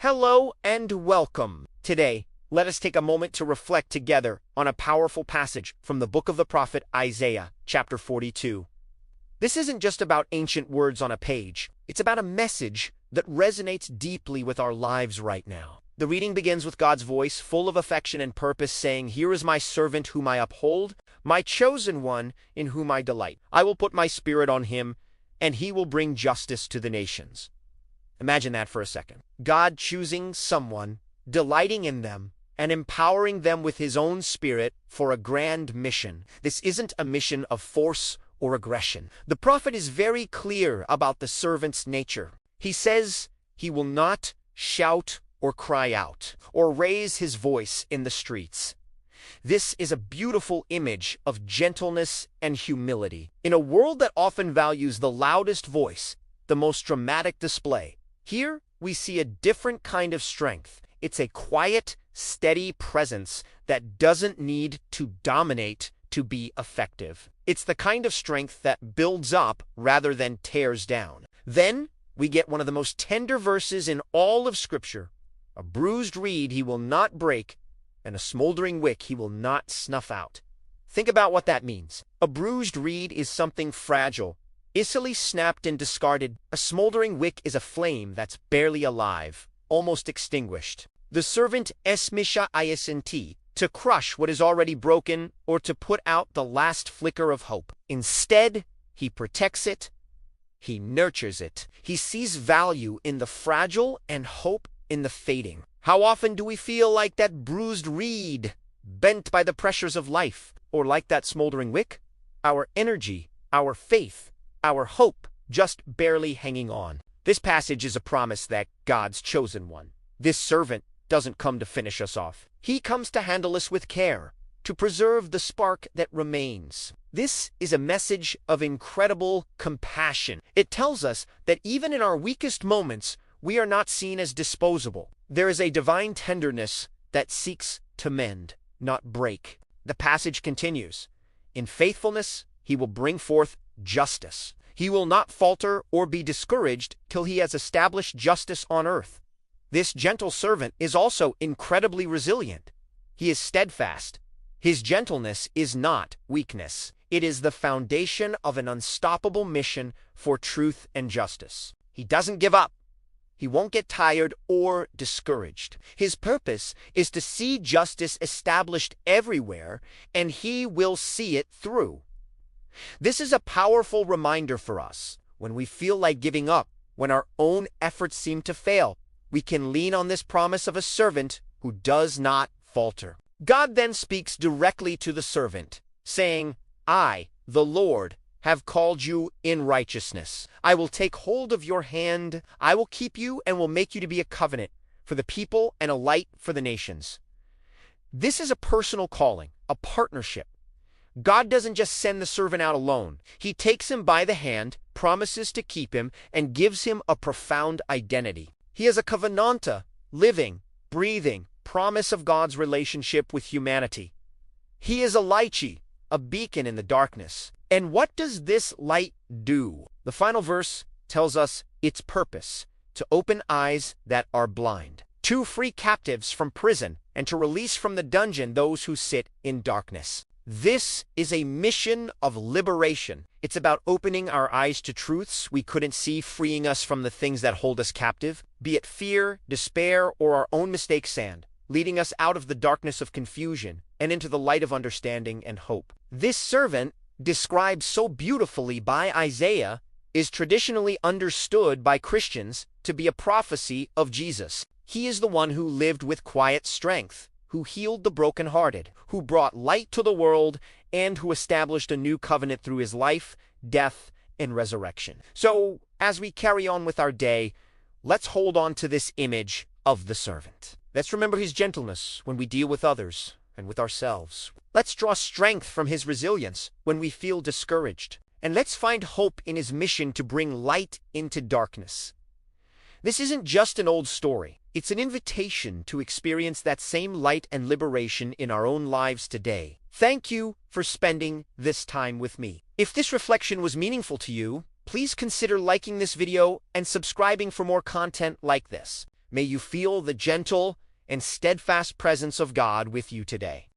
Hello and welcome. Today, let us take a moment to reflect together on a powerful passage from the book of the prophet Isaiah, chapter 42. This isn't just about ancient words on a page. It's about a message that resonates deeply with our lives right now. The reading begins with God's voice, full of affection and purpose, saying, "Here is my servant whom I uphold, my chosen one in whom I delight. I will put my spirit on him, and he will bring justice to the nations." Imagine that for a second. God choosing someone, delighting in them, and empowering them with his own spirit for a grand mission. This isn't a mission of force or aggression. The prophet is very clear about the servant's nature. He says he will not shout or cry out, or raise his voice in the streets. This is a beautiful image of gentleness and humility. In a world that often values the loudest voice, the most dramatic display, here we see a different kind of strength. It's a quiet, steady presence that doesn't need to dominate to be effective. It's the kind of strength that builds up rather than tears down. Then we get one of the most tender verses in all of Scripture. "A bruised reed he will not break, and a smoldering wick he will not snuff out." Think about what that means. A bruised reed is something fragile, easily snapped and discarded. A smoldering wick is a flame that's barely alive, almost extinguished. The servant esmisha isnt, to crush what is already broken or to put out the last flicker of hope. Instead, he protects it, he nurtures it. He sees value in the fragile and hope in the fading. How often do we feel like that bruised reed, bent by the pressures of life, or like that smoldering wick? Our energy, our faith, our hope just barely hanging on. This passage is a promise that God's chosen one, this servant, doesn't come to finish us off. He comes to handle us with care, to preserve the spark that remains. This is a message of incredible compassion. It tells us that even in our weakest moments, we are not seen as disposable. There is a divine tenderness that seeks to mend, not break. The passage continues, "In faithfulness, he will bring forth justice. He will not falter or be discouraged till he has established justice on earth." This gentle servant is also incredibly resilient. He is steadfast. His gentleness is not weakness. It is the foundation of an unstoppable mission for truth and justice. He doesn't give up. He won't get tired or discouraged. His purpose is to see justice established everywhere, and he will see it through. This is a powerful reminder for us. When we feel like giving up, when our own efforts seem to fail, we can lean on this promise of a servant who does not falter. God then speaks directly to the servant, saying, "I, the Lord, have called you in righteousness. I will take hold of your hand. I will keep you and will make you to be a covenant for the people and a light for the nations." This is a personal calling, a partnership. God doesn't just send the servant out alone. He takes him by the hand, promises to keep him, and gives him a profound identity. He is a covenanta, living, breathing promise of God's relationship with humanity. He is a light, a beacon in the darkness. And what does this light do? The final verse tells us its purpose: to open eyes that are blind, to free captives from prison, and to release from the dungeon those who sit in darkness. This is a mission of liberation. It's about opening our eyes to truths we couldn't see, freeing us from the things that hold us captive, be it fear, despair, or our own mistakes, leading us out of the darkness of confusion and into the light of understanding and hope. This servant, described so beautifully by Isaiah, is traditionally understood by Christians to be a prophecy of Jesus. He is the one who lived with quiet strength, who healed the brokenhearted, who brought light to the world, and who established a new covenant through his life, death, and resurrection. So, as we carry on with our day, let's hold on to this image of the servant. Let's remember his gentleness when we deal with others and with ourselves. Let's draw strength from his resilience when we feel discouraged. And let's find hope in his mission to bring light into darkness. This isn't just an old story. It's an invitation to experience that same light and liberation in our own lives today. Thank you for spending this time with me. If this reflection was meaningful to you, please consider liking this video and subscribing for more content like this. May you feel the gentle and steadfast presence of God with you today.